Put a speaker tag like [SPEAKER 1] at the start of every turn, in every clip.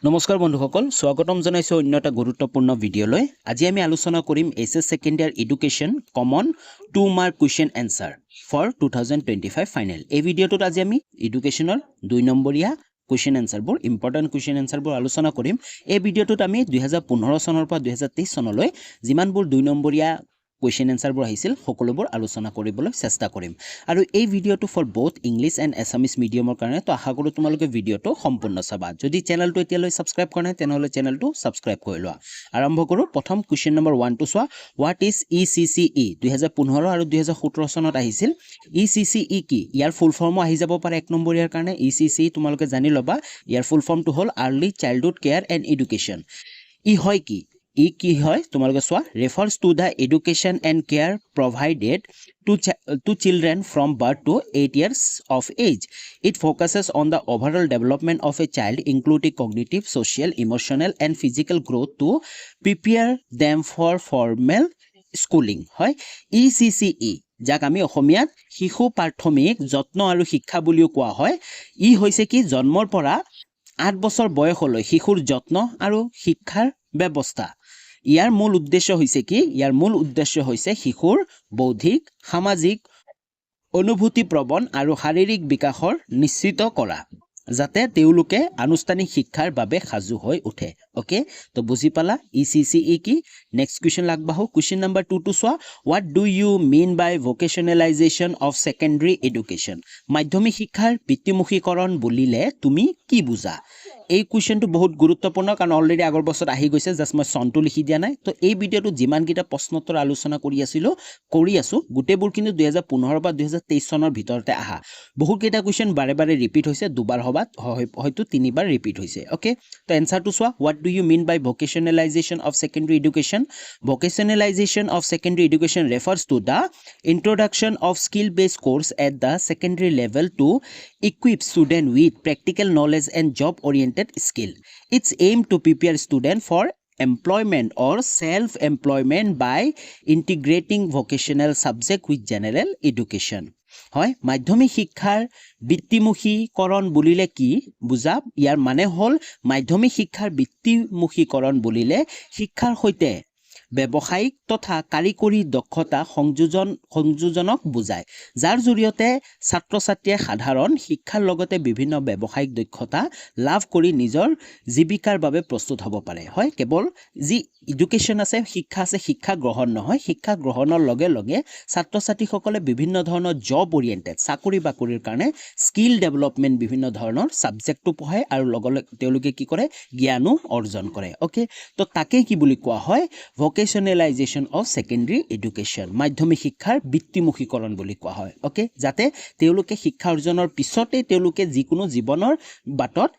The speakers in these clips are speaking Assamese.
[SPEAKER 1] নমস্কাৰ বন্ধুসকল স্বাগতম জনাইছো অন্য এটা গুৰুত্বপূৰ্ণ ভিডিঅ'লৈ আজি আমি আলোচনা কৰিম SS second year education common 2 mark question answer for 2025 final এই ভিডিঅ'টোত আজি আমি এডুকেশ্যনৰ 2 নম্বৰীয়া কুৱেশ্যন এনসাৰবোৰ ইম্পৰ্টেন্ট কুৱেশ্যন এনসাৰবোৰ আলোচনা কৰিম এই ভিডিঅ'টোত আমি 2015 চনৰ পৰা 2023 চনলৈ যিমানবোৰ 2 নম্বৰীয়া কুৱেশ্যন এনসাৰবোৰ আহিছিল সকলোবোৰ আলোচনা কৰিবলৈ চেষ্টা কৰিম আৰু এই ভিডিঅ'টো for both English and Assamese মিডিয়ামৰ কাৰণে তো আশা কৰোঁ তোমালোকে ভিডিঅ'টো সম্পূৰ্ণ চাবা যদি চেনেলটো এতিয়ালৈ সাবস্ক্ৰাইব কৰা নাই তেনেহ'লে চেনেলটো সাবস্ক্ৰাইব কৰি লোৱা আৰম্ভ কৰোঁ প্ৰথম কুৱেশ্যন নম্বৰ 1 টো চোৱা হোৱাট ইজ ইচিচিই 2015 আৰু 2017 চনত আহিছিল ইচিচিই কি ইয়াৰ ফুল ফৰ্মো আহি যাব পাৰে এক নম্বৰীয়াৰ কাৰণে ইচিচি তোমালোকে জানি ল'বা ইয়াৰ ফুল ফৰ্মটো হ'ল early childhood care and education ই হয় কি কি হয় তোমালোকে চোৱা refers to the education and care provided to children from birth to 8 years of age. It focuses on the overall development of a child, including cognitive, social, emotional, and physical growth to prepare them for formal schooling. হয় ECCE যাক আমি অসমীয়াত শিশু প্ৰাথমিক যত্ন আৰু শিক্ষা বুলিও কোৱা হয় ই হৈছে কি জন্মৰ পৰা 8 বছৰ বয়সলৈ শিশুৰ যত্ন আৰু শিক্ষাৰ ব্যৱস্থা ইয়াৰ মূল উদ্দেশ্য হৈছে কি ইয়াৰ মূল উদ্দেশ্য হৈছে শিশুৰ বৌদ্ধিক সামাজিক অনুভূতি প্ৰবণ আৰু শাৰীৰিক বিকাশৰ নিশ্চিত কৰা যাতে তেওঁলোকে আনুষ্ঠানিক শিক্ষাৰ বাবে সাজু হৈ উঠে ওকে তো বুজি পালা ইচিচিই কি নেক্সট কোৱেশ্চন লাগবাহু কোৱেশ্চন নম্বৰ 2 টো চোৱা what do you mean by vocationalisation of secondary education মাধ্যমিক শিক্ষাৰ বৃত্তিমুখীকৰণ বুলিলে তুমি কি বুজা এই কোৱেশ্চনটো বহুত গুৰুত্বপূৰ্ণ কাৰণ অলৰেডি আগৰ বছৰত আহি গৈছে জাস্ট মই চনটো লিখি দিয়া নাই তো এই ভিডিঅ'টো যিমান কিটা প্ৰশ্নোত্তৰ আলোচনা কৰি আছো গোটেইবোৰ কিন্তু 2015 বা 2023 চনৰ ভিতৰতে আহা বহুত কেইটা কোৱেশ্চন বাৰে বাৰে ৰিপিট হৈছে দুবাৰ হবাত হয়তো তিনিবাৰ ৰিপিট হৈছে ওকে তো এনসাৰটো চোৱা what do you mean by vocationalisation of secondary education vocationalisation of secondary education refers to the introduction of skill based course at the secondary level to equip student with practical knowledge and job oriented skill it's aim to prepare student for employment or self employment by integrating vocational subject with general education হয় মাধ্যমিক শিক্ষাৰ বৃত্তিমুখীকৰণ বুলিলে কি বুজা ইয়াৰ মানে হ'ল মাধ্যমিক শিক্ষাৰ বৃত্তিমুখীকৰণ বুলিলে শিক্ষাৰ সৈতে ব্যৱসায়িক তথা কাৰিকৰী দক্ষতা সংযোজনক বুজায় যাৰ জৰিয়তে ছাত্ৰ ছাত্ৰীয়ে সাধাৰণ শিক্ষাৰ লগতে বিভিন্ন ব্যৱসায়িক দক্ষতা লাভ কৰি নিজৰ জীৱিকাৰ বাবে প্ৰস্তুত হ'ব পাৰে হয় কেৱল যি এডুকেশ্যন আছে শিক্ষা গ্ৰহণ নহয় শিক্ষা গ্ৰহণৰ লগে লগে ছাত্ৰ ছাত্ৰীসকলে বিভিন্ন ধৰণৰ জব ওৰিয়েণ্টেড চাকৰি বাকৰিৰ কাৰণে স্কিল ডেভেলপমেণ্ট বিভিন্ন ধৰণৰ ছাবজেক্টটো পঢ়ায় আৰু লগতে তেওঁলোকে কি কৰে জ্ঞানো অৰ্জন কৰে ওকে তো তাকে কি বুলি কোৱা হয় ভোকেশনেলাইজেশন অফ সেকেন্ডাৰী এডুকেশ্যন মাধ্যমিক শিক্ষাৰ বৃত্তিমুখীকৰণ বুলি কোৱা হয় ওকে যাতে তেওঁলোকে শিক্ষা অৰ্জনৰ পিছতে তেওঁলোকে যিকোনো জীৱনৰ বাটত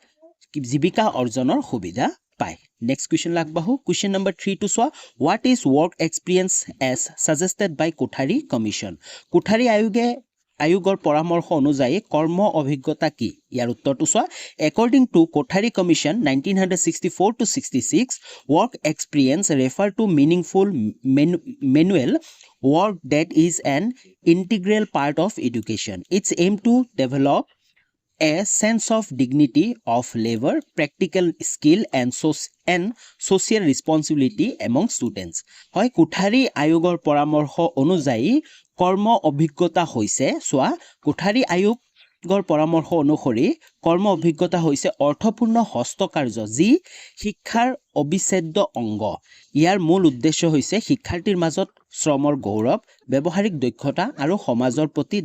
[SPEAKER 1] জীৱিকা অৰ্জনৰ সুবিধা পায় নেক্সট কোৱেশ্চন লাগবাহু কোৱেশ্চন নম্বৰ 3 টো চোৱা what is work experience as suggested by Kothari commission Kothari আয়োগৰ পৰামৰ্শ অনুযায়ী কৰ্ম অভিজ্ঞতা কি ইয়াৰ উত্তৰটো চোৱা according to Kothari commission 1964 to 66 work experience refer to meaningful manual work that is an integral part of education its aim to develop a sense of dignity of labor practical skill and social responsibility among students হয় কোঠাৰী আয়োগৰ পৰামৰ্শ অনুযায়ী কৰ্ম অভিজ্ঞতা হৈছে চোৱা কোঠাৰী আয়োগৰ পৰামৰ্শ অনুসৰি কৰ্ম অভিজ্ঞতা হৈছে অৰ্থপূৰ্ণ হস্তকাৰ্য যি শিক্ষাৰ অবিচ্ছেদ্য অংগ ইয়াৰ মূল উদ্দেশ্য হৈছে শিক্ষাৰ্থীৰ মাজত শ্ৰমৰ গৌৰৱ ব্যৱহাৰিক দক্ষতা আৰু সমাজৰ প্ৰতি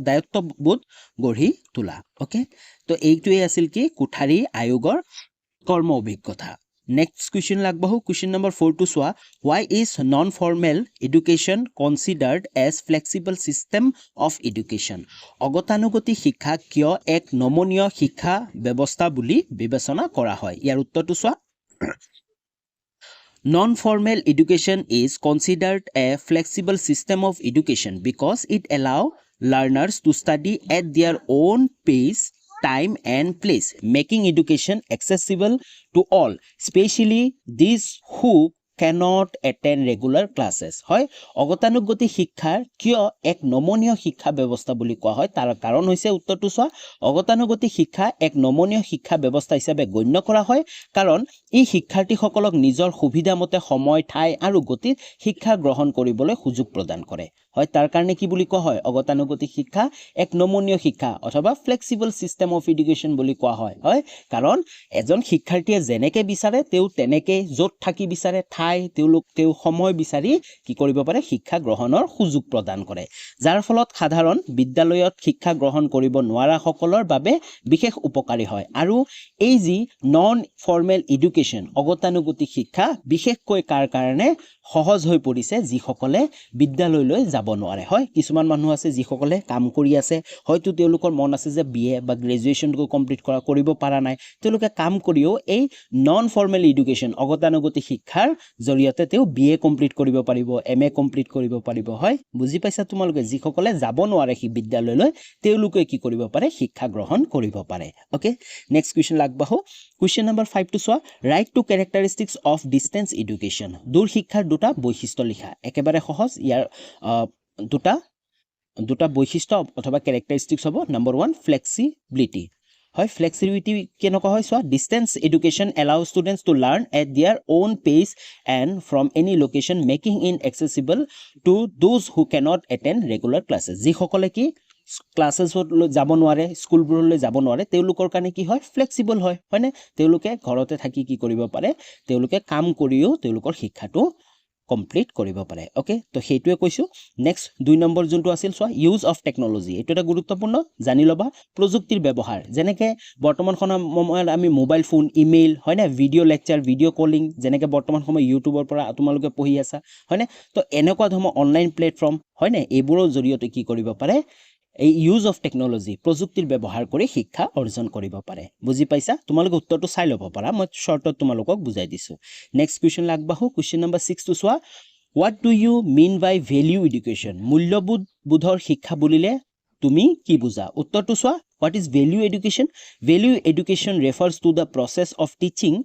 [SPEAKER 1] দায়িত্ববোধ গঢ়ি তোলা ওকে তো এইটোৱে আছিল কি কোঠাৰী আয়োগৰ কৰ্ম অভিজ্ঞতা নেক্সট কোৱেশ্চন লাগবাহু কোৱেশ্চন নম্বৰ 4 টো চোৱা why is non formal education considered as flexible system of education অগতানুগতিক শিক্ষা কিয় এক নমনীয় শিক্ষা ব্যৱস্থা বুলি বিবেচনা কৰা হয় ইয়াৰ উত্তৰটো চোৱা Non-formal education is considered a flexible system of education because it allows learners to study at their own pace, time and place, making education accessible to all, especially these who cannot attend regular classes হয় অগতানুগতিক শিক্ষাৰ কিয় এক নমনীয় শিক্ষা ব্যৱস্থা বুলি কোৱা হয় তাৰ কাৰণ হৈছে উত্তৰটো চোৱা অগতানুগতিক শিক্ষা এক নমনীয় শিক্ষা ব্যৱস্থা হিচাপে গণ্য কৰা হয় কাৰণ ই শিক্ষাৰ্থীসকলক নিজৰ সুবিধামতে সময় ঠাই আৰু গতিত শিক্ষা গ্ৰহণ কৰিবলৈ সুযোগ প্ৰদান কৰে হয় তাৰ কাৰণে কি বুলি কোৱা হয় অগতানুগতিক শিক্ষা এক নমনীয় শিক্ষা অথবা ফ্লেক্সিবল সিস্টেম অফ এডুকেশ্যন বুলি কোৱা হয় হয় কাৰণ এজন শিক্ষাৰ্থীয়ে যেনেকে বিচাৰে তেও তেনেকে য'ত থাকি বিচাৰে ঠাই তেও সময় বিচাৰি কি কৰিব পাৰে শিক্ষা গ্ৰহণৰ সুযোগ প্ৰদান কৰে যাৰ ফলত সাধাৰণ বিদ্যালয়ত শিক্ষা গ্ৰহণ কৰিব নোৱাৰা সকলৰ বাবে বিশেষ উপকাৰী হয় আৰু এই যি নন ফৰ্মেল এডুকেশ্যন অগতানুগতিক শিক্ষা বিশেষকৈ কাৰ কাৰণে সহজ হৈ পৰিছে যিসকলে বিদ্যালয়লৈ যাব নোৱাৰে হয় কিছুমান মানুহ আছে যিসকলে কাম কৰি আছে হয়তো তেওঁলোকৰ মন আছে যে বিএ বা গ্ৰেজুৱেশ্যনটো কমপ্লিট কৰিব পৰা নাই তেওঁলোকে কাম কৰিও এই নন ফৰ্মেল এডুকেশ্যন অগতানুগতিক শিক্ষাৰ জৰিয়তে তেওঁ বিএ কমপ্লিট কৰিব পাৰিব এমএ কমপ্লিট কৰিব পাৰিব হয় বুজি পাইছা তোমালোকে যিসকলে যাব নোৱাৰে সেই বিদ্যালয়লৈ তেওঁলোকে কি কৰিব পাৰে শিক্ষা গ্ৰহণ কৰিব পাৰে ওকে নেক্সট কুৱেশ্যন আগবাঢ়ো কুৱেশ্যন নম্বৰ 5 টো চোৱা write two characteristics of distance education দূৰ শিক্ষাৰ দুটা বৈশিষ্ট্য লিখা একেবাৰে সহজ ইয়াৰ দুটা বৈশিষ্ট্য অথবা ক্যাৰেক্টাৰিষ্টিক্স হ'ব নম্বৰ 1 ফ্লেক্সিবিলিটি হয় ফ্লেক্সিবিলিটি কেনেকুৱা হয় চোৱা distance education allow students to learn at their own pace and from any location making it accessible to those who cannot attend regular classes যিসকলে কি ক্লাছেছলৈ যাব নোৱাৰে স্কুলবোৰলৈ যাব নোৱাৰে তেওঁলোকৰ কাৰণে কি হয় ফ্লেক্সিবল হয় হয়নে তেওঁলোকে ঘৰতে থাকি কি কৰিব পাৰে তেওঁলোকে কাম কৰিও তেওঁলোকৰ শিক্ষাটো কমপ্লিট কৰিব পাৰে ওকে তো সেইটোৱে কৈছো নেক্সট 2 নম্বৰ যোনটো আছিল চোৱা ইউজ অফ টেকনলজি এটো এটা গুৰুত্বপূৰ্ণ জানি লবা প্ৰযুক্তিৰ ব্যৱহাৰ যেনেকে বৰ্তমান সময়ত আমি মোবাইল ফোন ইমেইল হয়নে ভিডিও লেকচাৰ ভিডিও কলিং যেনেকে বৰ্তমান সময় ইউটিউবৰ পৰা তোমালোকে পঢ়ি আছা হয়নে তো এনেকুৱা ধৰণৰ অনলাইন প্লেটফৰ্ম হয়নে এইবোৰৰ জৰিয়তে কি কৰিব পাৰে এই ইউজ অফ টেকনলজি প্ৰযুক্তিৰ ব্যৱহাৰ কৰি শিক্ষা অৰ্জন কৰিব পাৰে বুজি পাইছা তোমালোকে উত্তৰটো চাই ল'ব পাৰা মই শৰ্টত তোমালোকক বুজাই দিছো নেক্সট কুৱেশ্যন আগবাঢ়ো কুৱেশ্যন নম্বৰ 6 টো চোৱা what do you mean by value education মূল্যবোধৰ শিক্ষা বুলিলে তুমি কি বুজা উত্তৰটো চোৱা what is value education refers to the process of teaching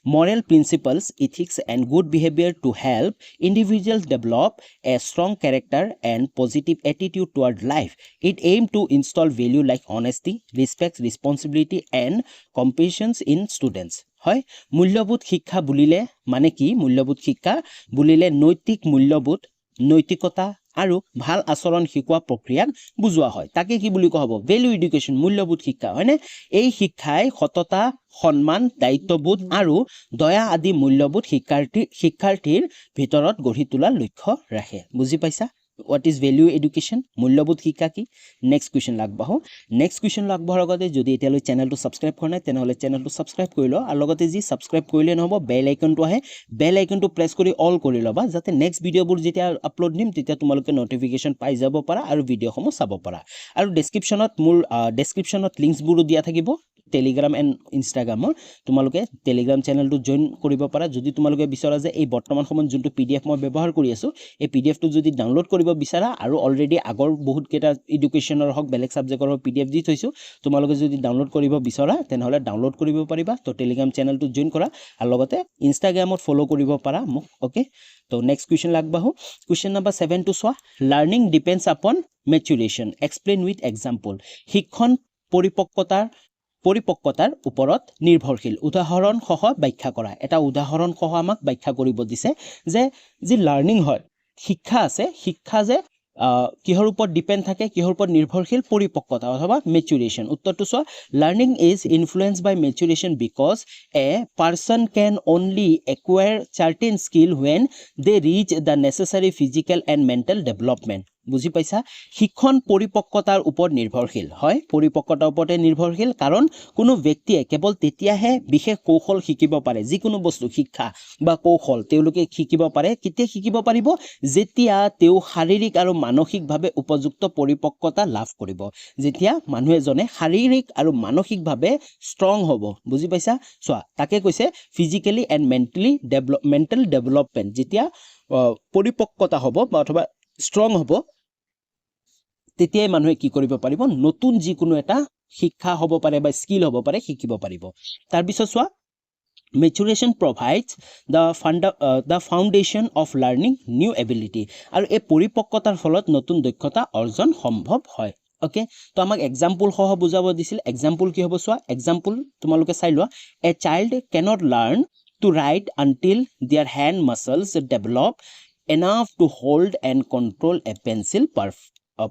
[SPEAKER 1] moral principles, ethics, and good behavior to help individuals develop a strong character and positive attitude toward life. It aims to install value like honesty, respect, responsibility, and compassion in students. হয় মূল্যবোধ শিক্ষা বুলিলে মানে কি মূল্যবোধ শিক্ষা বুলিলে নৈতিক মূল্যবোধ নৈতিকতা আৰু ভাল আচৰণ শিকোৱা প্ৰক্ৰিয়াক বুজোৱা হয় তাকে কি বুলি কোৱা হ'ব ভ্যালু এডুকেশ্যন মূল্যবোধ শিক্ষা হয়নে এই শিক্ষাই সততা সন্মান দায়িত্ববোধ আৰু দয়া আদি মূল্যবোধ শিক্ষাৰ্থীৰ ভিতৰত গঢ়ি তোলাৰ লক্ষ্য ৰাখে বুজি পাইছা what is value education মূল্যবোধ শিক্ষা কি নেক্সট কুৱেশ্যন আগবাঢ়ো নেক্সট কুৱেশ্যন আগবঢ়াৰ আগতে যদি এতিয়ালৈ চেনেলটো সাবস্ক্ৰাইব কৰা নাই তেনেহলে চেনেলটো সাবস্ক্ৰাইব কৰি ল আৰু লগতে যি সাবস্ক্ৰাইব কৰিলে নহব বেল আইকনটো আহে বেল আইকনটো প্ৰেছ কৰি অল কৰি লবা যাতে নেক্সট ভিডিঅ'বোৰ যেতিয়া আপলোড দিম তেতিয়া তোমালোকে নটিফিকেশন পাই যাব পাৰা আৰু ভিডিঅ'সমূহ চাব পাৰা আৰু ডেসক্ৰিপচনত মোৰ ডেসক্ৰিপচনত লিংকছবোৰো দিয়া থাকিব টেলিগ্ৰাম এণ্ড ইনষ্টাগ্ৰামৰ তোমালোকে টেলিগ্ৰাম চেনেলটো জয়েন কৰিব পাৰা যদি তোমালোকে বিচাৰা যে এই বৰ্তমান সময়ত যোনটো পিডিএফ মই ব্যৱহাৰ কৰি আছো এই পিডিএফটো যদি ডাউনলোড কৰিব বিচাৰা আৰু অলৰেডি আগৰ বহুত কেইটা এডুকেশ্যনৰ হক বেলেগ সাবজেক্টৰ পিডিএফ দি থৈছো তোমালোকে যদি ডাউনলোড কৰিব বিচাৰা তেনেহলে ডাউনলোড কৰিব পাৰিবা তো টেলিগ্ৰাম চেনেলটো জয়েন কৰা আৰু লগতে ইনষ্টাগ্ৰামত ফলো কৰিব পাৰা মোক ওকে তো নেক্সট কুৱেশ্যন আগবাঢ়ো কুৱেশ্যন নম্বৰ 7 টো চোৱা লাৰ্নিং ডিপেন্ডছ আপন মেচুৰেশ্যন এক্সপ্লেইন উইথ এক্সাম্পল শিক্ষণ পৰিপক্কতাৰ ওপৰত নিৰ্ভৰশীল উদাহৰণ সহ ব্যাখ্যা কৰা এটা উদাহৰণ সহ আমাক ব্যাখ্যা কৰিব দিছে যে যি লাৰ্নিং হয় শিক্ষা আছে শিক্ষা যে কিহৰ ওপৰত ডিপেন্ড থাকে কিহৰ ওপৰত নিৰ্ভৰশীল পৰিপক্কতা অথবা মেচুৰেশ্যন উত্তৰটো চোৱা learning is influenced by maturation because a person can only acquire certain skill when they reach the necessary physical and mental development বুজি পাইছা শিক্ষণ পৰিপক্কতাৰ ওপৰত নিৰ্ভৰশীল হয় পৰিপক্কতাৰ ওপৰতে নিৰ্ভৰশীল কাৰণ কোনো ব্যক্তিয়ে কেৱল তেতিয়াহে বিশেষ কৌশল শিকিব পাৰে যিকোনো বস্তু শিক্ষা বা কৌশল তেওঁলোকে শিকিব পাৰে কেতিয়া শিকিব পাৰিব যেতিয়া তেওঁ শাৰীৰিক আৰু মানসিকভাৱে উপযুক্ত পৰিপক্কতা লাভ কৰিব যেতিয়া মানুহ এজনে শাৰীৰিক আৰু মানসিকভাৱে ষ্ট্ৰং হ'ব বুজি পাইছা চোৱা তাকে কৈছে ফিজিক্যালি এণ্ড মেন্টেল ডেভেলপমেন্ট যেতিয়া পৰিপক্কতা হ'ব বা অথবা ষ্ট্ৰং হ'ব তেতিয়াই মানুহে কি কৰিব পাৰিব নতুন যিকোনো এটা শিক্ষা হ'ব পাৰে বা স্কিল হ'ব পাৰে শিকিব পাৰিব তাৰ পিছত চোৱা Maturation provides the foundation of learning new ability. আৰু এই পৰিপক্কতাৰ ফলত নতুন দক্ষতা অৰ্জন সম্ভৱ হয় ওকে তো আমাক এক্সাম্পল সহ বুজাব দিছিল এক্সাম্পল কি হ'ব চোৱা এক্সাম্পল তোমালোকে চাই লোৱা a child cannot learn to write until their hand muscles develop enough to hold and control a pencil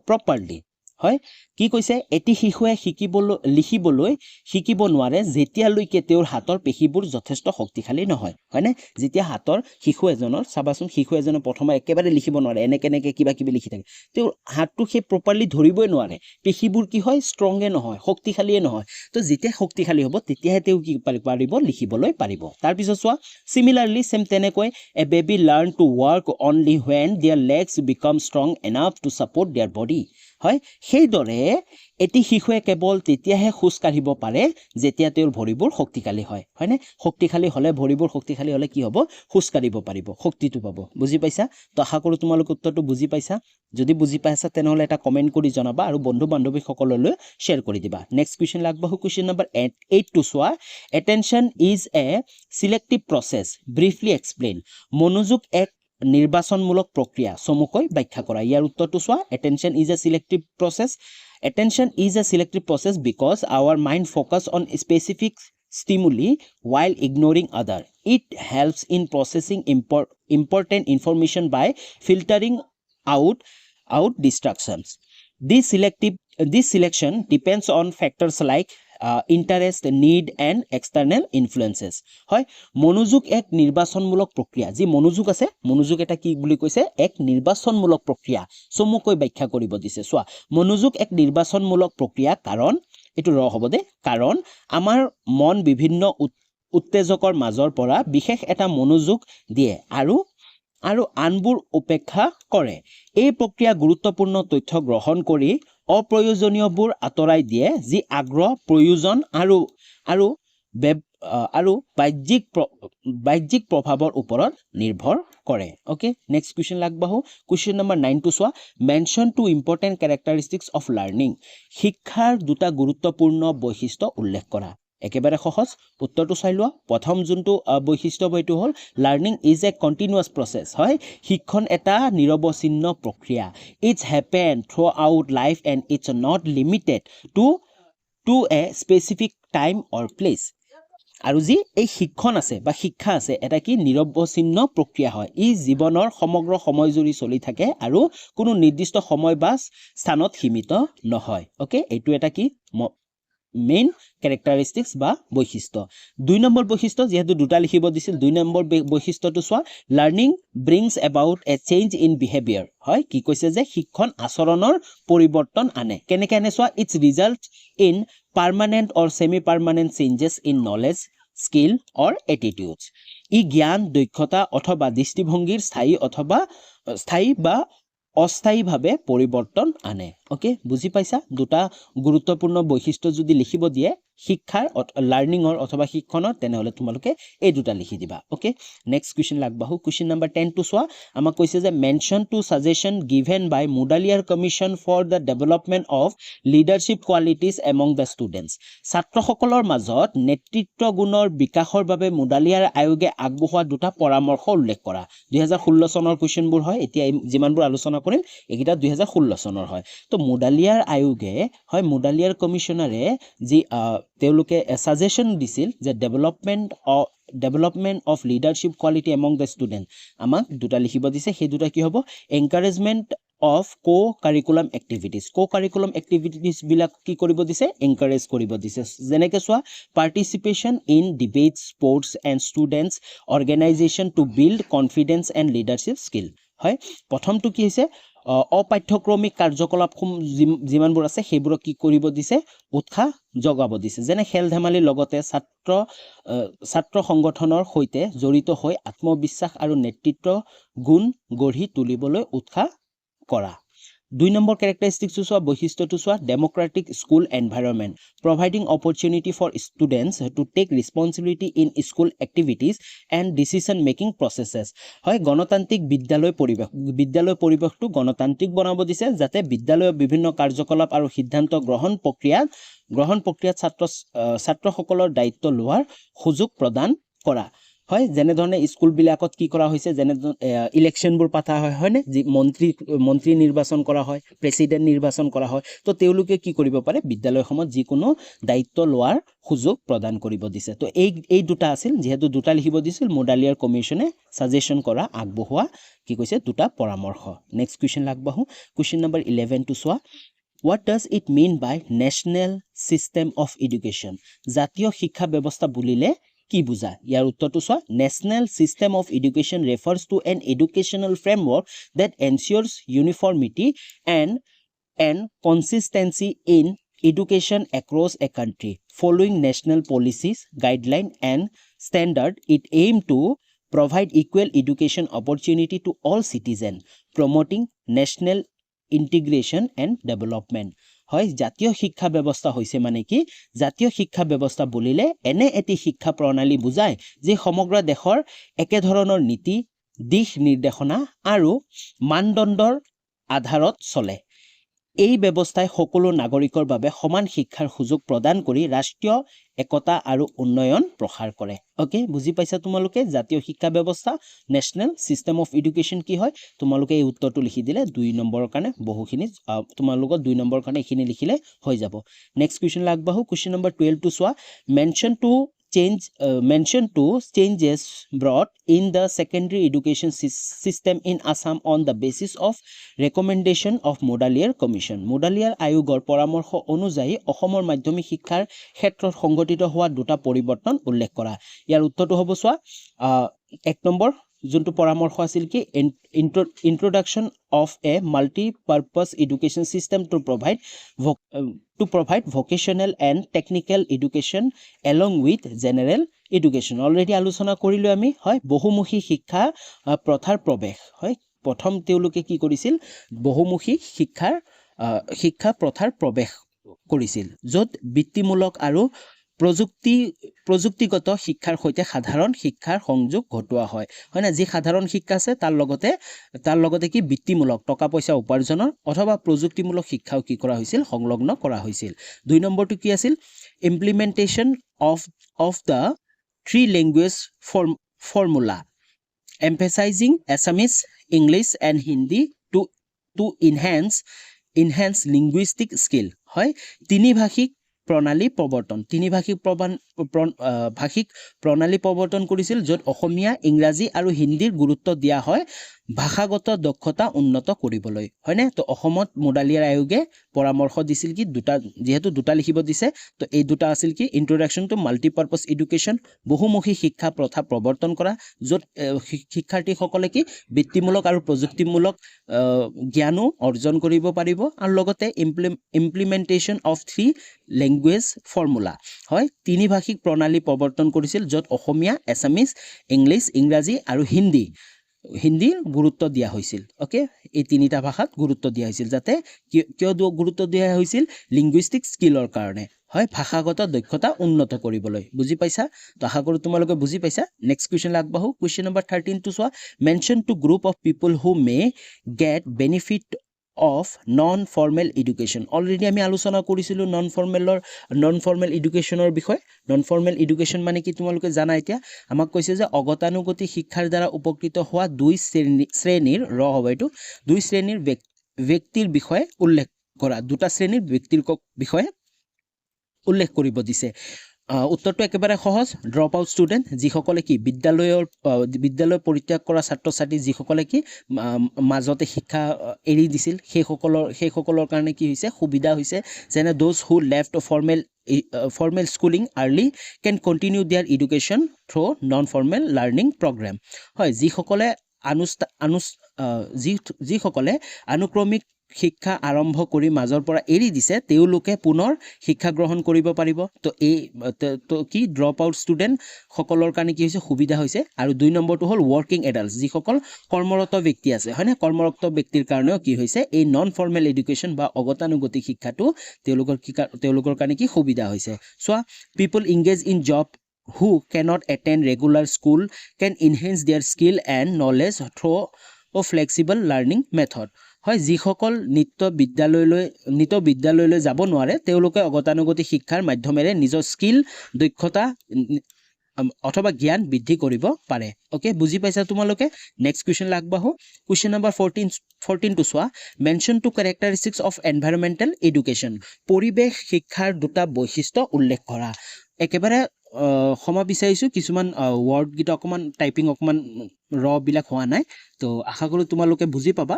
[SPEAKER 1] properly হয় কি কৈছে এটি শিশুৱে লিখিবলৈ শিকিব নোৱাৰে যেতিয়ালৈকে তেওঁৰ হাতৰ পেশীবোৰ যথেষ্ট শক্তিশালী নহয় হয়নে যেতিয়া হাতৰ শিশু এজনৰ চাবাচোন শিশু এজনে প্ৰথমে একেবাৰে লিখিব নোৱাৰে এনেকে কিবা কিবি লিখি থাকে তেওঁৰ হাতটো সেই প্ৰপাৰলি ধৰিবই নোৱাৰে পেশীবোৰ কি হয় ষ্ট্ৰঙে নহয় শক্তিশালীয়ে নহয় তো যেতিয়া শক্তিশালী হ'ব তেতিয়াহে তেওঁ কি পাৰিব লিখিবলৈ পাৰিব তাৰ পিছত চোৱা সিমিলাৰলি সেম তেনেকৈ a baby learn to walk only when their legs become strong enough to support their body হয় সেইদৰে এটি শিশুৱে কেৱল তেতিয়াহে খোজ কাঢ়িব পাৰে যেতিয়া তেওঁৰ ভৰিবোৰ শক্তিশালী হয় হয়নে শক্তিশালী হলে ভৰিবোৰ শক্তিশালী হলে কি হ'ব খোজ কাঢ়িব পাৰিব শক্তিটো পাব বুজি পাইছা তো আশা কৰোঁ তোমালোকে উত্তৰটো বুজি পাইছা যদি বুজি পাইছা তেনেহলে এটা কমেন্ট কৰি জনাবা আৰু বন্ধু বান্ধৱী সকললৈ শেয়াৰ কৰি দিবা নেক্সট কোৱেশ্চন লাগবাহু কোৱেশ্চন নম্বৰ 8 টু চোৱা attention is a selective process briefly explain মনোযোগ এক নিৰ্বাচনমূলক প্ৰক্ৰিয়া চমুকৈ ব্যাখ্যা কৰা ইয়াৰ উত্তৰটো চোৱা attention is a selective process because our mind focus on specific stimuli while ignoring other it helps in processing important information by filtering out distractions this selection depends on factors like interest need and external influences হয় মনোযোগ এক নিৰ্বাচনমূলক প্ৰক্ৰিয়া যি মনোযোগ আছে মনোযোগ এটা কি বুলি কৈছে এক নিৰ্বাচনমূলক প্ৰক্ৰিয়া চমুকৈ ব্যাখ্যা কৰিব দিছে চোৱা মনোযোগ এক নিৰ্বাচনমূলক প্ৰক্ৰিয়া কাৰণ এটো হ'ব দে কাৰণ আমাৰ মন বিভিন্ন উত্তেজকৰ মাজৰ পৰা বিশেষ এটা মনোযোগ দিয়ে আৰু আনবোৰ উপেক্ষা কৰে এই প্ৰক্ৰিয়া গুৰুত্বপূৰ্ণ তথ্য গ্ৰহণ কৰি অপ্ৰয়োজনীয়বোৰ আঁতৰাই দিয়ে যি আগ্ৰহ প্ৰয়োজন আৰু বাহ্যিক প্ৰভাৱৰ ওপৰত নিৰ্ভৰ কৰে ওকে নেক্সট কোৱেশ্চন লাগবাহু কোৱেশ্চন নম্বৰ 9 টু চোৱা mention two important characteristics of learning শিক্ষাৰ দুটা গুৰুত্বপূৰ্ণ বৈশিষ্ট্য উল্লেখ কৰা একেবাৰে সহজ উত্তৰটো চাই লোৱা প্ৰথম যোনটো বৈশিষ্ট্য বৈটো হ'ল learning is a continuous process হয় শিক্ষণ এটা নিৰৱচ্ছিন্ন প্ৰক্ৰিয়া it's happen throughout life and it's not limited to a specific time or place আৰু যি এই শিক্ষণ আছে বা শিক্ষা আছে এটা কি নিৰৱচ্ছিন্ন প্ৰক্ৰিয়া হয় ই জীৱনৰ সমগ্ৰ সময় জুৰি চলি থাকে আৰু কোনো নিৰ্দিষ্ট সময় বা স্থানত সীমিত নহয় ওকে এইটো এটা কি মেইন characteristics বা বৈশিষ্ট্য 2 নম্বৰ বৈশিষ্ট্য যেহেতু দুটা লিখিব দিছিল 2 নম্বৰ বৈশিষ্ট্যটো চোৱা learning brings about A change in behaviour হয় কি কৈছে যে শিক্ষণ আচৰণৰ পৰিৱৰ্তন আনে কেনেকৈ আনে চোৱা its result in permanent or semi permanent changes in knowledge skill or attitudes ই জ্ঞান দক্ষতা অথবা দৃষ্টিভংগীৰ স্থায়ী বা অস্থায়ীভাৱে পৰিৱৰ্তন আনে ওকে বুজি পাইছা দুটা গুৰুত্বপূৰ্ণ বৈশিষ্ট্য যদি লিখিব দিয়ে শিক্ষাৰ লাৰ্নিংৰ অথবা শিক্ষণৰ তেনেহলে তোমালোকে এই দুটা লিখি দিবা ওকে নেক্সট কোৱেশ্চন লাগবাহু কোৱেশ্চন নম্বৰ 10 টু চোৱা আমাক কৈছে যে mention two suggestion given by Mudaliar commission for the development of leadership qualities among the students ছাত্ৰসকলৰ মাজত নেতৃত্ব গুণৰ বিকাশৰ বাবে মুডালিয়াৰ আয়োগে আগবঢ়োৱা দুটা পৰামৰ্শ উল্লেখ কৰা 2016 চনৰ কোৱেশ্চনবোৰ হয় এতিয়া যিমানবোৰ আলোচনা কৰিম এইকেইটা 2016 চনৰ হয় তো মুডালিয়াৰ আয়োগে হয় মুডালিয়াৰ কমিশনাৰে যি তেওঁলোকে সাজেশন দিছিল যে development of leadership quality among the student আমাক দুটা লিখিব দিছে সেই দুটা কি হ'ব এনকাৰেজমেন্ট অফ co-curriculum activities বিলাক কি কৰিব দিছে এনকাৰেজ কৰিব দিছে যেনেকৈ চোৱা participation in debate sports and students organisation to build confidence and leadership skill হয় প্ৰথমটো কি হৈছে অপাঠ্যক্ৰমিক কাৰ্যকলাপ যিমানবোৰ আছে সেইবোৰক কি কৰিব দিছে উৎসাহ জগাব দিছে যেনে খেল ধেমালিৰ লগতে ছাত্ৰ সংগঠনৰ সৈতে জড়িত হৈ আত্মবিশ্বাস আৰু নেতৃত্ব গুণ গঢ়ি তুলিবলৈ উৎসাহ কৰা 2 নম্বৰ characteristics চোৱা বৈশিষ্ট্যটো চোৱা democratic school environment providing opportunity for students to take responsibility in school activities and decision making processes হয় গণতান্ত্ৰিক বিদ্যালয় পৰিৱেশটো গণতান্ত্ৰিক বনাব দিছে যাতে বিদ্যালয়ৰ বিভিন্ন কাৰ্যকলাপ আৰু সিদ্ধান্ত গ্ৰহণ প্ৰক্ৰিয়াত ছাত্ৰসকলৰ দায়িত্ব লোৱাৰ সুযোগ প্ৰদান কৰা হয় যেনে ধৰণে স্কুলবিলাকত কি কৰা হৈছে যেনে ইলেকশ্যনবোৰ পাতা হয় হয়নে যি মন্ত্ৰী নিৰ্বাচন কৰা হয় প্ৰেছিডেণ্ট নিৰ্বাচন কৰা হয় তো তেওঁলোকে কি কৰিব পাৰে বিদ্যালয়সমূহত যিকোনো দায়িত্ব লোৱাৰ সুযোগ প্ৰদান কৰিব দিছে তো এই দুটা আছিল যিহেতু দুটা লিখিব দিছিল মোডালিয়াৰ কমিশ্যনে ছাজেশ্যন কৰা আগবঢ়োৱা কি কৈছে দুটা পৰামৰ্শ নেক্সট কুৱেশ্যন আগবাঢ়ো কুৱেশ্যন নম্বৰ 11 টো চোৱা What does it mean by national system of education? জাতীয় শিক্ষা ব্যৱস্থা বুলিলে কি বুজা ইয়াৰ উত্তৰটো চোৱা National system of education refers to an educational framework that ensures uniformity and consistency in education across a country. Following national policies, guidelines and standards, it aims to provide equal education opportunity to all citizens, promoting national integration and development হয় জাতীয় শিক্ষা ব্যৱস্থা হৈছে মানে কি জাতীয় শিক্ষা ব্যৱস্থা বুলিলে এনে এটি শিক্ষা প্ৰণালী বুজায় যে সমগ্ৰ দেশৰ একে ধৰণৰ নীতি দিশ নিৰ্দেশনা আৰু মানদণ্ডৰ আধাৰত চলে এই ব্যৱস্থাই সকলো নাগৰিকৰ বাবে সমান শিক্ষাৰ সুযোগ প্ৰদান কৰি ৰাষ্ট্ৰীয় একতা আৰু উন্নয়ন প্ৰসাৰ কৰে ওকে বুজি পাইছা তোমালোকে জাতীয় শিক্ষা ব্যৱস্থা নেশ্যনেল সিস্টেম অফ এডুকেশ্যন কি হয় তোমালোকে এই উত্তৰটো লিখি দিলে 2 নম্বৰৰ কাৰণে বহুখিনি তোমালোকৰ 2 নম্বৰৰ কাৰণে এখিনি লিখিলে হৈ যাব নেক্সট কুৱেশ্যন আগবাঢ়ো কুৱেশ্যন নম্বৰ 12 টো চোৱা mention to changes brought in the secondary education system in Assam on the basis of recommendation of Modaliar Commission. Modaliar আয়োগৰ পৰামৰ্শ অনুযায়ী অসমৰ মাধ্যমিক শিক্ষাৰ ক্ষেত্ৰত সংগঠিত হোৱা দুটা পৰিৱৰ্তন উল্লেখ কৰা ইয়াৰ উত্তৰটো হ'ব চোৱা 1 নম্বৰ যোনটো পৰামৰ্শ আছিল কি introduction of a multi-purpose education system to provide vocational and technical education along with general education already আলোচনা কৰিলো আমি হয় বহুমুখী শিক্ষা প্ৰথাৰ প্ৰৱেশ হয় প্ৰথম তেওঁলোকে কি কৰিছিল বহুমুখী শিক্ষা প্ৰথাৰ প্ৰৱেশ কৰিছিল য'ত বৃত্তিমূলক আৰু প্ৰযুক্তিগত শিক্ষাৰ সৈতে সাধাৰণ শিক্ষাৰ সংযোগ ঘটোৱা হয় না যি সাধাৰণ শিক্ষা আছে তাৰ লগতে কি বৃত্তিমূলক টকা পইচা উপাৰ্জনৰ অথবা প্ৰযুক্তিমূলক শিক্ষাও কি কৰা হৈছিল সংলগ্ন কৰা হৈছিল 2 নম্বৰটো কি আছিল implementation of the three language formula emphasizing Assamese English and Hindi to enhance linguistic skill হয় তিনি ভাষিক প্ৰণালী প্ৰৱৰ্তন কৰিছিল য'ত অসমীয়া ইংৰাজী আৰু হিন্দীৰ গুৰুত্ব দিয়া হয় ভাষাগত দক্ষতা উন্নত কৰিবলৈ হয়নে তো অসমত মোডালিয়াৰ আয়োগে পৰামৰ্শ দিছিল কি যেহেতু দুটা লিখিব দিছে তো এই দুটা আছিল কি ইন্ট্ৰডাকশন টু মাল্টিপাৰপাস এডুকেশ্যন বহুমুখী শিক্ষা প্ৰথা প্ৰৱৰ্তন কৰা য'ত শিক্ষাৰ্থীসকলে কি বৃত্তিমূলক আৰু প্ৰযুক্তিমূলক জ্ঞানো অৰ্জন কৰিব পাৰিব আৰু লগতে ইমপ্লিমেন্টেশন অফ 3 ল্যাঙ্গুৱেজ ফৰ্মুলা হয় তিনি ভাষিক প্ৰণালী প্ৰৱৰ্তন কৰিছিল য'ত অসমীয়া এছামিজ ইংলিছ ইংৰাজী আৰু হিন্দীৰ গুৰুত্ব দিয়া হৈছিল ওকে এই তিনিটা ভাষাত গুৰুত্ব দিয়া হৈছিল যাতে কিয় গুৰুত্ব দিয়া হৈছিল লিংগুইষ্টিক স্কিলৰ কাৰণে হয় ভাষাগত দক্ষতা উন্নত কৰিবলৈ বুজি পাইছা তো আশা কৰো তোমালোকে বুজি পাইছা নেক্সট কুৱেশ্যন আগবাঢ়ো কুৱেশ্যন নম্বৰ 13 টো চোৱা mention two group of people who may get benefit of non-formal education already আমি আলোচনা কৰিছিলো non-formal educationৰ বিষয় non-formal education মানে কি তোমালোকে জানা এতিয়া আমাক কৈছে যে অগতানুগতিক শিক্ষাৰ দ্বাৰা উপকৃত হোৱা দুই শ্ৰেণীৰ দুই শ্ৰেণীৰ ব্যক্তিৰ বিষয়ে উল্লেখ কৰা দুটা শ্ৰেণীৰ ব্যক্তিৰ বিষয়ে উল্লেখ কৰিব দিছে উত্তৰটো একেবাৰে সহজ ড্ৰপ আউট ষ্টুডেন্ট যিসকলে কি বিদ্যালয় পৰিত্যাগ কৰা ছাত্ৰ-ছাত্ৰী যিসকলে কি মাজতে শিক্ষা এৰি দিছিল সেইসকলৰ কাৰণে কি হৈছে সুবিধা হৈছে যেনে those who left formal schooling early can continue their education through non-formal learning program হয় যিসকলে অনুক্ৰমিক শিক্ষা আৰম্ভ কৰি মাজৰ পৰা এৰি দিছে তেওঁলোকে পুনৰ শিক্ষা গ্ৰহণ কৰিব পাৰিব তো কি ড্ৰপ আউট ষ্টুডেন্ট সকলৰ কাৰণে কি হৈছে সুবিধা হৈছে আৰু 2 নম্বৰটো হ'ল ওয়াৰ্কিং এডাল্টস যিসকল কৰ্মৰত ব্যক্তি আছে হয়নে কৰ্মৰত ব্যক্তিৰ কাৰণেও কি হৈছে এই নন ফৰ্মেল এডুকেশ্যন বা অগতানুগতিক শিক্ষাটো তেওঁলোকৰ কাৰণে কি সুবিধা হৈছে সোৱা people engage in job who cannot attend regular school can enhance their skill and knowledge through a flexible learning method হয় যিসকল নিত্য বিদ্যালয়লৈ যাব নোৱাৰে তেওঁলোকে অগতানুগতিক শিক্ষাৰ মাধ্যমেৰে নিজৰ স্কিল দক্ষতা অথবা জ্ঞান বৃদ্ধি কৰিব পাৰে ওকে বুজি পাইছা তোমালোকে নেক্সট কুৱেশ্যন আগবাঢ়ো কুৱেশ্যন নম্বৰ 14 টো চোৱা mention two characteristics of environmental education পৰিৱেশ শিক্ষাৰ দুটা বৈশিষ্ট্য উল্লেখ কৰা একেবাৰে ক্ষমা বিচাৰিছোঁ কিছুমান ৱৰ্ডকেইটা অকণমান টাইপিং অকণমান বিলাক হোৱা নাই তো আশা কৰোঁ তোমালোকে বুজি পাবা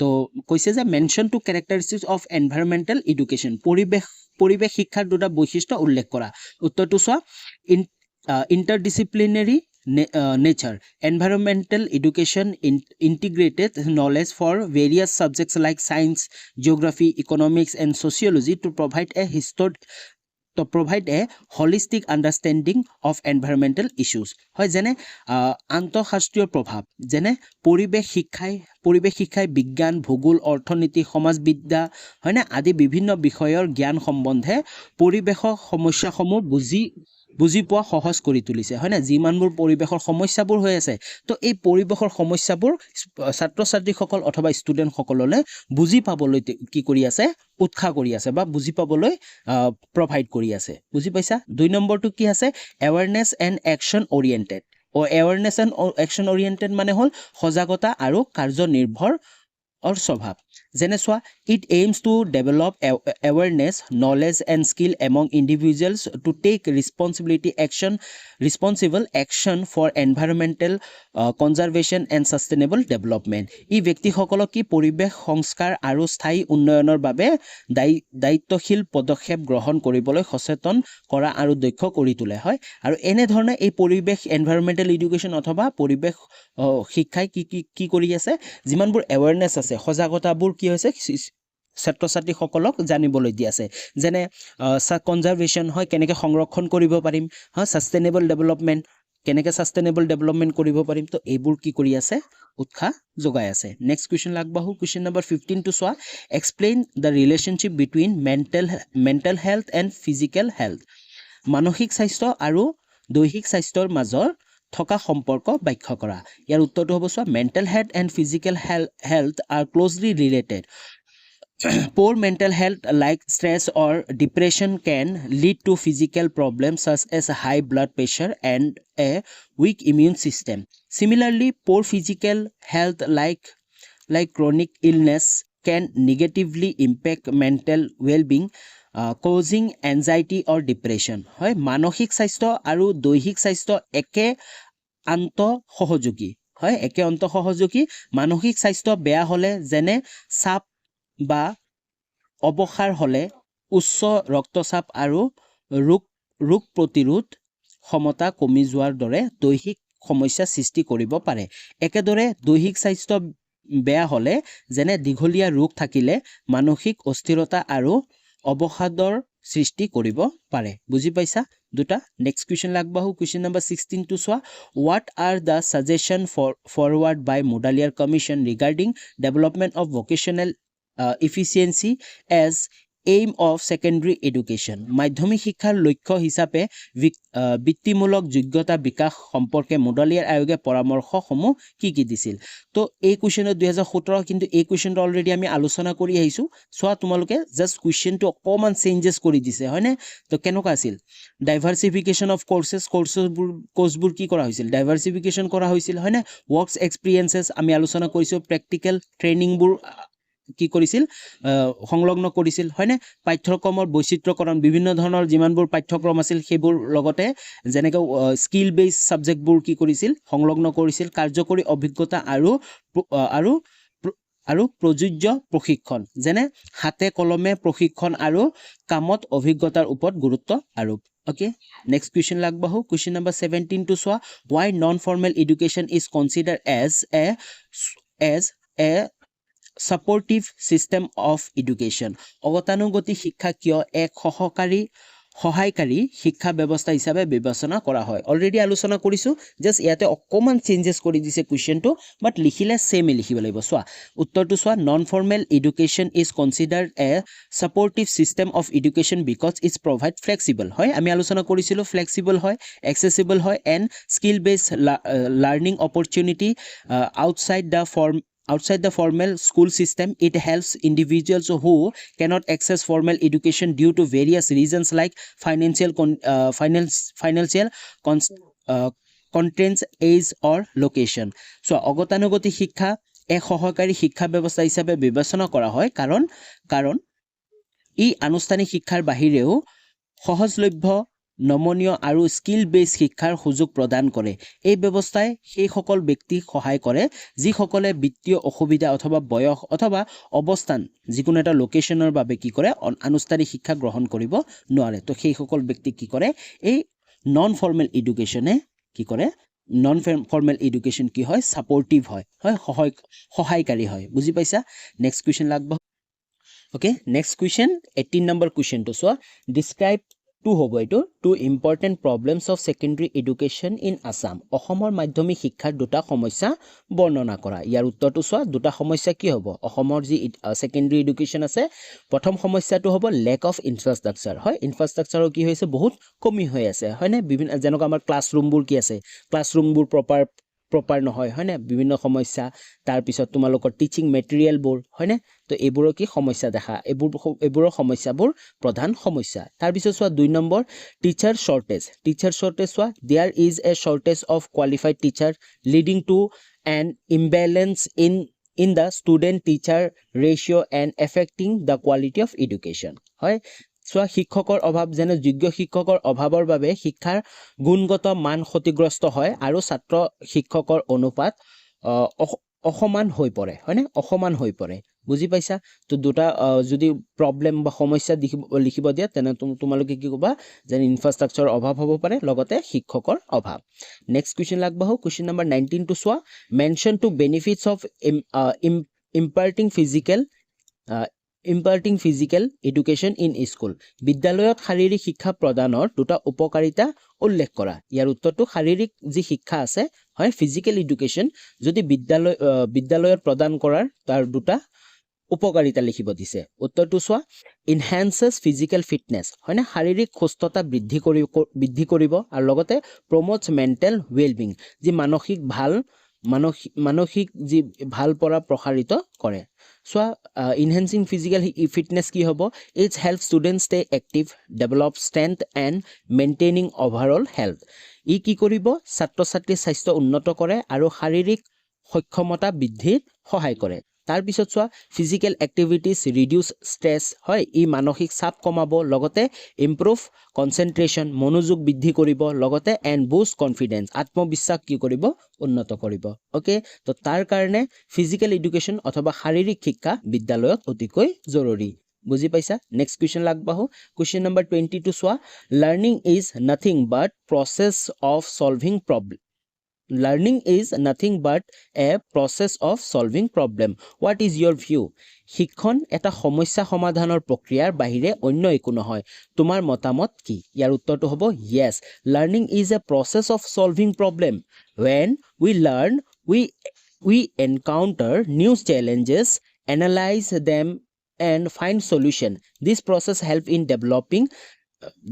[SPEAKER 1] তো কৈছে যে mention two characteristics of environmental education পৰিৱেশ শিক্ষাৰ দুটা বৈশিষ্ট্য উল্লেখ কৰা উত্তৰটো চোৱা interdisciplinary nature environmental education integrated knowledge for various subjects like science geography economics and sociology to provide a holistic understanding of environmental issues হয় যেনে আন্তঃশাস্ত্ৰীয় প্ৰভাৱ যেনে পৰিৱেশ শিক্ষাই বিজ্ঞান ভূগোল অৰ্থনীতি সমাজবিদ্যা হয়নে আদি বিভিন্ন বিষয়ৰ জ্ঞান সম্বন্ধে পৰিৱেশৰ সমস্যাসমূহ বুজি পোৱা সহজ কৰি তুলিছে হয় না যিমানবোৰ পৰিৱেশৰ সমস্যাবোৰ হৈ আছে তো এই পৰিৱেশৰ সমস্যাবোৰ ছাত্ৰ ছাত্ৰীসকল অথবা ষ্টুডেণ্টসকললৈ বুজি পাবলৈ কি কৰি আছে উৎসাহ কৰি আছে বা বুজি পাবলৈ প্ৰভাইড কৰি আছে বুজি পাইছা 2 নম্বৰটো কি আছে awareness and action oriented awareness and action oriented মানে হ'ল সজাগতা আৰু কাৰ্যনিৰ্ভৰ স্বভাৱ যেনে চোৱা it aims to develop awareness knowledge and skill among individuals to take responsible action for environmental conservation and sustainable development ই ব্যক্তিসকলক কি পৰিৱেশ সংস্কাৰ আৰু স্থায়ী উন্নয়নৰ বাবে দায়িত্বশীল পদক্ষেপ গ্ৰহণ কৰিবলৈ সচেতন কৰা আৰু দক্ষ কৰি তোলে হয় আৰু এনে ধৰণে এই পৰিৱেশ এনভাইৰনমেণ্টেল এডুকেশ্যন অথবা পৰিৱেশ শিক্ষাই কি কৰি আছে যিমানবোৰ এৱাৰনেছ আছে সজাগতাবোৰ কি হৈছে ছাত্ৰ ছাত্ৰীসকলক জানিবলৈ দি আছে যেনে কনজাৰভেশ্যন হয় কেনেকৈ সংৰক্ষণ কৰিব পাৰিম হয় ছাষ্টেইনেবল ডেভেলপমেণ্ট কেনেকৈ ছাষ্টেইনেবল ডেভেলপমেণ্ট কৰিব পাৰিম তো এইবোৰ কি কৰি আছে উৎসাহ যোগাই আছে নেক্সট কুৱেশ্যন আগবাঢ়ো কুৱেশ্যন নম্বৰ 15 টো চোৱা explain the relationship between mental health and physical health মানসিক স্বাস্থ্য আৰু দৈহিক স্বাস্থ্যৰ মাজৰ থকা সম্পৰ্ক ব্যাখ্যা কৰা ইয়াৰ উত্তৰটো হ'ব চোৱা mental health and physical health R closely related Poor mental health like stress or depression can lead to physical problems such as high blood pressure and a weak immune system. Similarly, poor physical health like chronic illness can negatively impact mental well-being, causing anxiety or depression. হয় মানসিক স্বাস্থ্য আৰু দৈহিক স্বাস্থ্য একে আন্তঃসহযোগী হয় একে আন্তঃসহযোগী মানসিক স্বাস্থ্য বেয়া হ'লে যেনে চাপ বা অৱসাৰ হ'লে উচ্চ ৰক্তচাপ আৰু ৰোগ প্ৰতিৰোধ ক্ষমতা কমি যোৱাৰ দৰে দৈহিক সমস্যা সৃষ্টি কৰিব পাৰে একেদৰে দৈহিক স্বাস্থ্য বেয়া হ'লে যেনে দীঘলীয়া ৰোগ থাকিলে মানসিক অস্থিৰতা আৰু অৱসাদৰ সৃষ্টি কৰিব পাৰে বুজি পাইছা দুটা নেক্সট কুৱেশ্যন আগবাঢ়ো কুৱেশ্যন নম্বৰ 16 টো চোৱা what are the suggestion forward by Mudaliar Commission regarding development of vocational efficiency as aim of secondary education মাধ্যমিক শিক্ষাৰ লক্ষ্য হিচাপে বৃত্তিমূলক যোগ্যতা বিকাশ সম্পৰ্কে মুডালিয়াৰ আয়োগে পৰামৰ্শসমূহ কি দিছিল তো এই কুৱেশ্যনত 2017 কিন্তু এই কুৱেশ্যনটো অলৰেডি আমি আলোচনা কৰি আহিছোঁ চোৱা তোমালোকে জাষ্ট কুৱেশ্যনটো অকণমান চেঞ্জেছ কৰি দিছে হয়নে তো কেনেকুৱা আছিল ডাইভাৰ্চিফিকেশ্যন অফ কোৰ্চবোৰ কি কৰা হৈছিল ডাইভাৰ্চিফিকেশ্যন কৰা হৈছিল হয়নে ৱৰ্কছ এক্সপিৰিয়েঞ্চেছ আমি আলোচনা কৰিছোঁ প্ৰেক্টিকেল ট্ৰেইনিংবোৰ কি কৰিছিল সংলগ্ন কৰিছিল হয়নে পাঠ্যক্ৰমৰ বৈচিত্ৰ্যকৰণ বিভিন্ন ধৰণৰ যিমানবোৰ পাঠ্যক্ৰম আছিল সেইবোৰ লগতে যেনেকৈ স্কিল বেছ ছাবজেক্টবোৰ কি কৰিছিল সংলগ্ন কৰিছিল কাৰ্যকৰী অভিজ্ঞতা আৰু প্ৰযোজ্য প্ৰশিক্ষণ যেনে হাতে কলমে প্ৰশিক্ষণ আৰু কামত অভিজ্ঞতাৰ ওপৰত গুৰুত্ব আৰোপ okay next question আগবাঢ়ো question number 17 to চোৱা why non formal education is considered as a supportive system of education অগতানুগতিক শিক্ষা কিয় এক সহায়কাৰী শিক্ষা ব্যৱস্থা হিচাপে বিবেচনা কৰা হয় অলৰেডি আলোচনা কৰিছোঁ জাষ্ট ইয়াতে অকণমান চেঞ্জেছ কৰি দিছে কুৱেশ্যনটো বাট লিখিলে চেমে লিখিব লাগিব চোৱা উত্তৰটো চোৱা non formal education is considered a supportive system of education because it's provide flexible হয় আমি আলোচনা কৰিছিলোঁ ফ্লেক্সিবল হয় এক্সেচিবল হয় and skill based learning opportunity outside the outside the formal school system. It helps individuals who cannot access formal education due to various reasons like financial constraints, age or location. So অগতানুগতিক শিক্ষা এক সহকাৰী শিক্ষা ব্যৱস্থা হিচাপে বিবেচনা কৰা হয় কাৰণ ই আনুষ্ঠানিক শিক্ষাৰ বাহিৰেও সহজলভ্য নমনীয় আৰু স্কিল বেস শিক্ষাৰ সুযোগ প্ৰদান কৰে। এই ব্যৱস্থাই সেই সকল ব্যক্তিক সহায় কৰে যিসকলে বিত্তীয় অসুবিধা অথবা বয়স অথবা অৱস্থান যিকোনো এটা লোকেশনৰ বাবে কি কৰে আনুষ্ঠানিক শিক্ষা গ্ৰহণ কৰিব নোৱাৰে। তো সেই সকল ব্যক্তিক কি কৰে এই নন ফৰ্মেল এডুকেশ্যনে কি কৰে নন ফৰ্মেল এডুকেশ্যন কি হয় সাপোৰ্টিভ হয় সহায়কাৰী হয়। বুজি পাইছা? নেক্সট কুৱেশ্যন লাগব। Okay, next question, 18 number question to so describe two hobo etu two important problems of secondary education in Assam. অসমৰ মাধ্যমিক শিক্ষাৰ দুটা সমস্যা বৰ্ণনা কৰা। ইয়াৰ উত্তৰটো চোৱা দুটা সমস্যা কি হ'ব অসমৰ যি সেকেন্ডাৰী এডুকেশ্যন আছে প্ৰথম সমস্যাটো হ'ব লেক অফ ইনফ্ৰাষ্ট্ৰাকচাৰ হয় ইনফ্ৰাষ্ট্ৰাকচাৰৰ কি হৈছে বহুত কমি হৈ আছে হয় না বিভিন্ন যেনেকৈ আমাৰ ক্লাছৰুমবোৰ কি আছে ক্লাছৰুমবোৰ প্ৰপাৰ নহয় হয় না বিভিন্ন সমস্যা তাৰ পিছত তোমালোকৰ টিচিং মেটেৰিয়েলবোৰ হয় না তো এইবোৰৰ কি সমস্যা দেখা এইবোৰৰ সমস্যাবোৰ প্ৰধান সমস্যা। তাৰ পিছত চোৱা 2 নম্বৰ টিচাৰ শৰ্টেজ চোৱা there is a shortage of qualified teacher leading to an imbalance in the student teacher ratio and affecting the quality of education হয় চোৱা শিক্ষকৰ অভাৱ যেনে যোগ্য শিক্ষকৰ অভাৱৰ বাবে শিক্ষাৰ গুণগত মান ক্ষতিগ্ৰস্ত হয় আৰু ছাত্ৰ শিক্ষকৰ অনুপাত অসমান হৈ পৰে হয় না অসমান হৈ পৰে। বুজি পাইছা? তো দুটা যদি প্ৰবলেম বা সমস্যা লিখিব দিয়া তেনে তোমালোকে কি ক'বা যে ইনফ্ৰাষ্ট্ৰাকচাৰ অভাৱ হ'ব পাৰে লগতে শিক্ষকৰ অভাৱ। নেক্সট কুৱেশ্যন লাগবা হো কুৱেশ্যন নম্বৰ 19 টু চোৱা mention two benefits of imparting physical education in school. বিদ্যালয়ত শাৰীৰিক শিক্ষা প্ৰদানৰ দুটা উপকাৰিতা উল্লেখ কৰা। ইয়াৰ উত্তৰটো শাৰীৰিক যি শিক্ষা আছে হয় ফিজিক্যাল এডুকেশ্যন যদি বিদ্যালয়ত প্ৰদান কৰাৰ তাৰ দুটা উপকাৰিতা লিখিব দিছে। উত্তৰটো চোৱা ইনহেন্সেস ফিজিক্যাল ফিটনেস হয় না শাৰীৰিক সুস্থতা বৃদ্ধি কৰিব আৰু লগতে প্ৰমোটস মেন্টেল ৱেলবিং যি মানসিক যি ভাল পৰা প্ৰসাৰিত কৰে। চোৱা ইনহেন্সিং ফিজিক্যাল ফিটনেস কি হ'ব it help student stay active develop strength and maintaining overall health. ই কি কৰিব ছাত্ৰ ছাত্ৰীৰ স্বাস্থ্য উন্নত কৰে আৰু শাৰীৰিক সক্ষমতা বৃদ্ধিত সহায় কৰে। তাৰ পিছত চোৱা ফিজিক্যাল এক্টিভিটিজ ৰিডিউস ষ্ট্ৰেছ হয় ই মানসিক চাপ কমাব লগতে ইমপ্ৰুভ কনচেন্ট্ৰেশ্যন মনোযোগ বৃদ্ধি কৰিব লগতে এণ্ড বুষ্ট কনফিডেন্স আত্মবিশ্বাস কি কৰিব উন্নত কৰিব। ওকে তো তাৰ কাৰণে ফিজিক্যাল এডুকেশ্যন অথবা শাৰীৰিক শিক্ষা বিদ্যালয়ত অতিকৈ জৰুৰী। বুজি পাইছা? নেক্সট কুৱেশ্যন লাগবাহো কুৱেশ্যন নম্বৰ 22 চোৱা learning is nothing but process of solving problem Learning is nothing but a process of solving problem. What is your view? শিক্ষণ এটা সমস্যা সমাধানৰ প্ৰক্ৰিয়াৰ বাহিৰে অন্য একো নহয়। তোমাৰ মতামত কি? ইয়াৰ উত্তৰটো হ'ব yes. Learning is a process of solving problem. When we learn, we encounter new challenges, analyze them and find solution. This process help in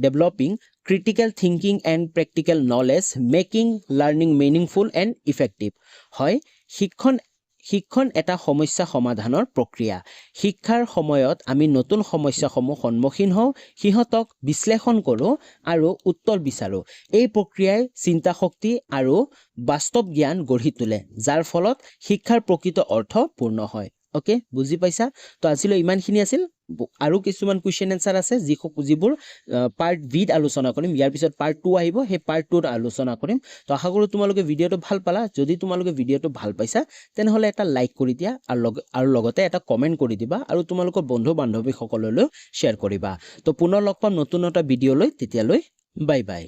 [SPEAKER 1] developing critical thinking and practical knowledge, making learning meaningful and effective. হয় শিক্ষণ এটা সমস্যা সমাধানৰ প্ৰক্ৰিয়া। শিক্ষাৰ সময়ত আমি নতুন সমস্যাসমূহ সন্মুখীন হওঁ সিহঁতক বিশ্লেষণ কৰোঁ আৰু উত্তৰ বিচাৰোঁ। এই প্ৰক্ৰিয়াই চিন্তা শক্তি আৰু বাস্তৱ জ্ঞান গঢ়ি তোলে যাৰ ফলত শিক্ষাৰ প্ৰকৃত অৰ্থ পূৰ্ণ হয়। ওকে বুজি পাইছা? তো আজিলৈ ইমানখিনি আছিল আৰু কিছুমান কুৱেশ্যন এনসাৰ আছে যিবোৰ পাৰ্ট বিত আলোচনা কৰিম ইয়াৰ পিছত পাৰ্ট 2 আহিব সেই পাৰ্ট 2ত আলোচনা কৰিম। তো আশা কৰোঁ তোমালোকে ভিডিঅ'টো ভাল পালা। যদি তোমালোকে ভিডিঅ'টো ভাল পাইছা তেনেহ'লে এটা লাইক কৰি দিয়া আৰু লগতে এটা কমেণ্ট কৰি দিবা আৰু তোমালোকৰ বন্ধু বান্ধৱীসকললৈ শ্বেয়াৰ কৰিবা। তো পুনৰ লগ পাম নতুন এটা ভিডিঅ'লৈ তেতিয়ালৈ বাই বাই।